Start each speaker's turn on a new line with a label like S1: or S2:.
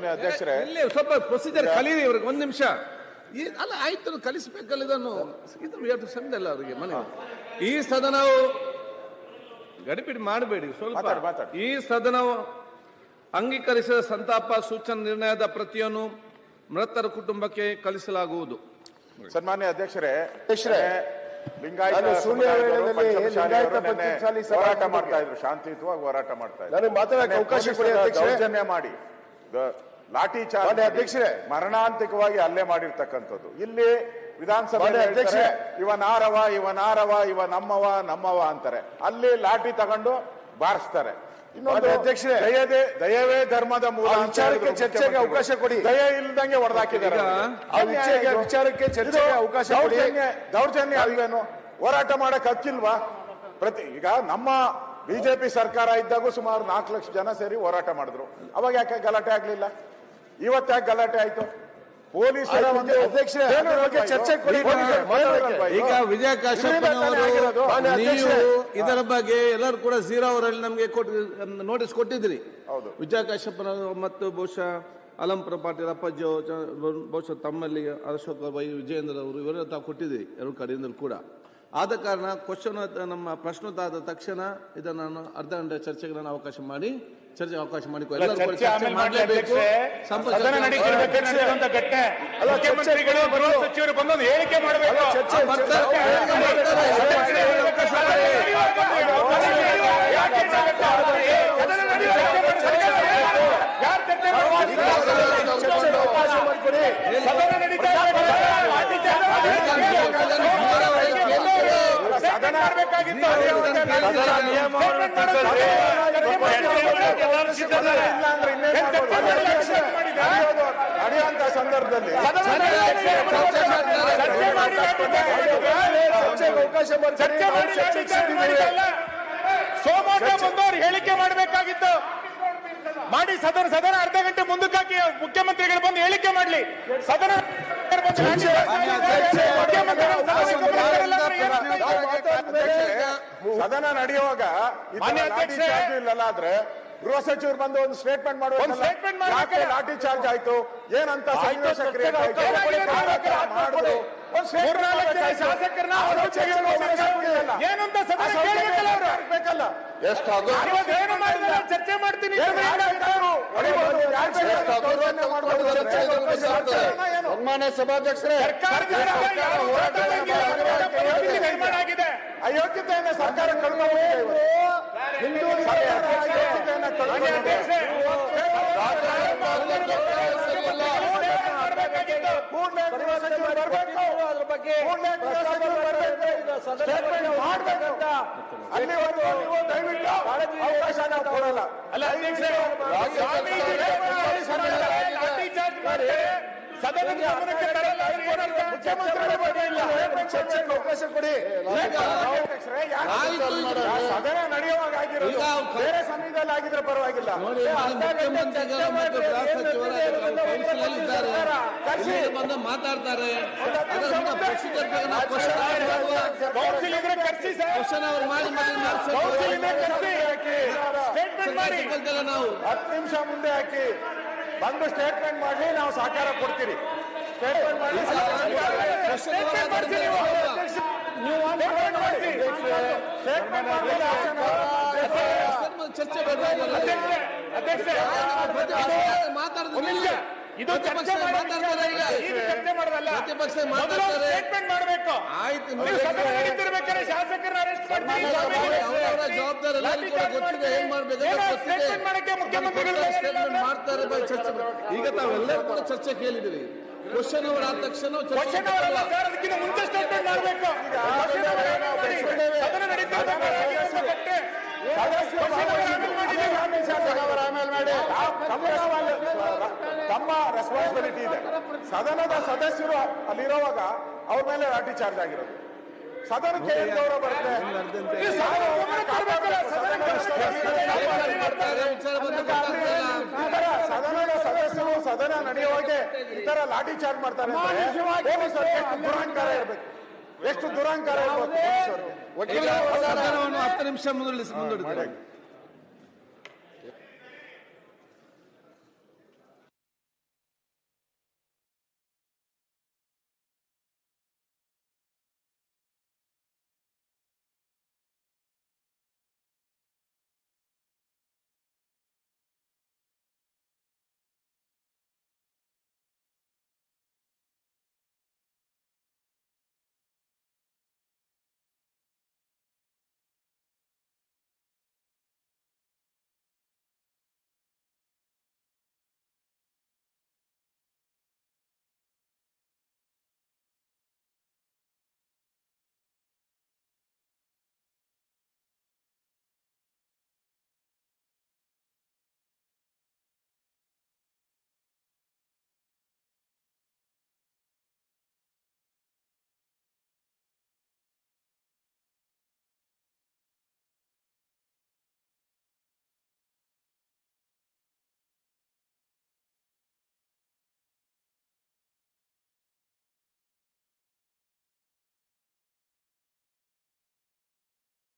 S1: ಸನ್ಮಾನ್ಯ ಅಧ್ಯಕ್ಷರೇ,
S2: ಇಲ್ಲಿ ಸ್ವಲ್ಪ ಪ್ರೊಸೀಜರ್ ಕಲೀರಿ ಇವ್ರಿಗೆ. ಒಂದು ನಿಮಿಷ ಅಲ್ಲ, ಆಯ್ತು, ಕಲಿಸಬೇಕಲ್ಲ ಇದನ್ನು. ಇದು ಸಂದಲ್ಲ ಅವರಿಗೆ ಮನೆ. ಈ ಸದನವು ಗಡಿಬಿಡಿ ಮಾಡಬೇಡಿ ಸ್ವಲ್ಪ. ಈ ಸದನವು ಅಂಗೀಕರಿಸಿದ ಸಂತಾಪ ಸೂಚನಾ ನಿರ್ಣಯದ ಪ್ರತಿಯನ್ನು ಮೃತರ ಕುಟುಂಬಕ್ಕೆ ಕಳಿಸಲಾಗುವುದು.
S1: ಸನ್ಮಾನ್ಯ ಅಧ್ಯಕ್ಷರೇ,
S3: ಲಿಂಗಾಯತ
S1: ಹೋರಾಟ ಮಾಡ್ತಾ ಇದ್ರು, ಶಾಂತಿಯುತವಾಗಿ ಹೋರಾಟ ಮಾಡ್ತಾ ಇದ್ರು.
S3: ನನಗೆ ಮಾತಾಡಕ್ಕೆ ಅವಕಾಶ ಕೊಡಿ ಅಧ್ಯಕ್ಷರೇ.
S1: ದೌರ್ಜನ್ಯ ಮಾಡಿ ಲಾಠಿ ಚಾರ್ಜ್
S3: ಅಧ್ಯಕ್ಷರೇ
S1: ಮರಣಾಂತಿಕವಾಗಿ ಹಲ್ಲೆ ಮಾಡಿರ್ತಕ್ಕಂಥದ್ದು. ಇಲ್ಲಿ ವಿಧಾನಸಭೆ ಅಧ್ಯಕ್ಷರೇ ಇವ ನಮ್ಮವ ಅಂತಾರೆ, ಅಲ್ಲಿ ಲಾಠಿ ತಗೊಂಡು ಬಾರಿಸ್ತಾರೆ. ಇನ್ನೊಂದು
S3: ಅಧ್ಯಕ್ಷರೇ,
S1: ದಯವೇ ಧರ್ಮದ ಮೂಲ
S3: ವಿಚಾರಕ್ಕೆ ಚರ್ಚೆಗೆ ಅವಕಾಶ ಕೊಡಿ.
S1: ದಯ ಇಲ್ದಂಗೆ ಹೊಡೆದಾಕಿದ್ದಾರೆ.
S3: ವಿಚಾರಕ್ಕೆ ಚರ್ಚೆಗೆ ಅವಕಾಶ ಕೊಡಿ.
S1: ದೌರ್ಜನ್ಯ ಅಲ್ವೇನು? ಹೋರಾಟ ಮಾಡಕ್ ಹಕ್ಕಿಲ್ವಾ? ಈಗ ನಮ್ಮ ಬಿಜೆಪಿ ಸರ್ಕಾರ ಇದ್ದಾಗೂ ಸುಮಾರು 4 ಲಕ್ಷ ಜನ ಸೇರಿ ಹೋರಾಟ ಮಾಡಿದ್ರು. ಅವಾಗ ಯಾಕೆ ಗಲಾಟೆ ಆಗ್ಲಿಲ್ಲ? ಇವತ್ತಾಕೆ ಗಲಾಟೆ ಆಯ್ತು? ಪೊಲೀಸರ ಒಂದು
S3: ಚರ್ಚೆ ಕೊಡಿ.
S2: ಈಗ ವಿಜಯ ಕಾಶ್ಯಪ್ಪನವರು ನೀವು ಇದರ ಬಗ್ಗೆ ಎಲ್ಲರೂ ಕೂಡ 0 ಅವರಲ್ಲಿ ನಮಗೆ ನೋಟಿಸ್ ಕೊಟ್ಟಿದ್ರಿ. ವಿಜಯ ಕಾಶ್ಯಪ್ಪನವರು ಮತ್ತು ಬಹುಶಃ ಅಲಂಪುರ ಪಾಟೀಲ್ ಅಪ್ಪಾಜಿ, ಬಹುಶಃ ತಮ್ಮಲ್ಲಿ ಅಶೋಕ್ ವಿಜಯೇಂದ್ರ ಅವರು ಇವರೆಲ್ಲ ತಾವು ಕೊಟ್ಟಿದ್ರಿ, ಎರಡು ಕಡೆಯಿಂದಲೂ ಕೂಡ. ಆದ ಕಾರಣ ಕ್ವಶನ್ ನಮ್ಮ ಪ್ರಶ್ನೋತ್ತರ ಆದ ತಕ್ಷಣ ಇದನ್ನು ನಾನು ಅರ್ಧ ಗಂಟೆ ಚರ್ಚೆಗೆ ನಾನು ಅವಕಾಶ ಮಾಡಿ
S4: ಮಾಡಲೇಬೇಕು. ಮುಖ್ಯಮಂತ್ರಿಗಳು ಬರುವ ಸಚಿವರು ಬಂದು ಹೇಳಿಕೆ ಮಾಡಬೇಕು.
S1: ನಡೆಯುವಂತ ಸಂದರ್ಭದಲ್ಲಿ
S4: ಸೋಮವಾರ ಬಂದವರು ಹೇಳಿಕೆ ಮಾಡಬೇಕಾಗಿತ್ತು. ಮಾಡಿ ಸದನ ಅರ್ಧ ಗಂಟೆ ಮುಂದಕ್ಕೆ ಹಾಕಿ ಮುಖ್ಯಮಂತ್ರಿಗಳು ಬಂದು ಹೇಳಿಕೆ ಮಾಡಲಿ. ಸದನ
S1: ಸದನ ನಡೆಯುವಾಗ ಇಲ್ಲಲ್ಲ ಆದ್ರೆ ಗೃಹ ಸಚಿವರು ಬಂದು ಒಂದು ಸ್ಟೇಟ್ಮೆಂಟ್ ಮಾಡುವ ಲಾಠಿ ಚಾರ್ಜ್ ಆಯ್ತು ಏನಂತ
S4: ಶಾಸಕರನ್ನ ಏನಂತ ಚರ್ಚೆ ಮಾಡ್ತೀನಿ.
S3: ಸನ್ಮಾನ್ಯ ಸಭಾಧ್ಯಕ್ಷರೇ,
S4: ಆಗಿದೆ.
S1: ಅಯೋಗ್ಯತೆಯನ್ನು ಸರ್ಕಾರ ಕಳ್ಕೊಂಡು ಹಿಂದೂ ಕೊಡಲ್ಲ.
S4: ಸದನದ ಗಮನಕ್ಕೆ ತರಲ್ಲ.
S1: ಚರ್ಚೆಗೆ ಅವಕಾಶ ಕೊಡಿ. ಸದನ ನಡೆಯುವಾಗ ಆಗಿರೋದು ಬೇರೆ ಸಮಯದಲ್ಲಿ ಆಗಿದ್ರೆ ಪರವಾಗಿಲ್ಲ.
S2: ಬಂದು ಮಾತಾಡ್ತಾರೆ, ಕ್ವಶನ್ ಅವ್ರು ಮಾಡಿ
S1: ನಾವು 10 ನಿಮಿಷ ಮುಂದೆ ಹಾಕಿ ಬಂದು ಸ್ಟೇಟ್ಮೆಂಟ್ ಮಾಡಿ, ನಾವು ಸಹಕಾರ ಕೊಡ್ತೀರಿ. ಸ್ಟೇಟ್ಮೆಂಟ್ ಮಾಡಿ
S2: ಚರ್ಚೆ
S4: ಇದು ಚರ್ಚೆ ಮಾಡೋದಲ್ಲ. ಸ್ಟೇಟ್ಮೆಂಟ್ ಮಾಡಬೇಕು. ನಡೀತಿರ್ಬೇಕಾದ್ರೆ ಶಾಸಕರನ್ನ ಅರೆಸ್ಟ್ ಮಾಡ್ತೀವಿ. ಸ್ಟೇಟ್ಮೆಂಟ್ ಮಾಡಕ್ಕೆ ಮುಖ್ಯಮಂತ್ರಿಗಳು
S2: ಮಾಡ್ತಾರೆ. ಈಗ ತಾವೆಲ್ಲರೂ ಕೂಡ ಚರ್ಚೆ ಕೇಳಿದಿರಿ. ಕ್ವಶನ್ ಅವರ್ ಆದ ತಕ್ಷಣ
S4: ಅದಕ್ಕಿಂತ ಮುಂಚೆ ಸ್ಟೇಟ್ಮೆಂಟ್ ಮಾಡಬೇಕು. ಸದನ
S1: ತಮ್ಮ ರೆಸ್ಪಾನ್ಸಿಬಿಲಿಟಿ ಇದೆ. ಸದನದ ಸದಸ್ಯರು ಅಲ್ಲಿರುವಾಗ ಅವ್ರ ಮೇಲೆ ಲಾಠಿ ಚಾರ್ಜ್ ಆಗಿರೋದು. ಸದನಕ್ಕೆ ಏನ್ ಗೌರವ ಬರುತ್ತೆ? ಸದನದ ಸದಸ್ಯರು ಸದನ ನಡೆಯುವಾಗೆ ಈ ತರ ಲಾಠಿ ಚಾರ್ಜ್ ಮಾಡ್ತಾರೆ. ಪೊಲೀಸರು ಎಷ್ಟು ದುರಹಂಕಾರ ಇರಬೇಕು, ಎಷ್ಟು ದುರಹಂಕಾರ ಇರಬೇಕು.
S2: 10 ನಿಮಿಷ ಮುಂದೂಡಿಸಿ.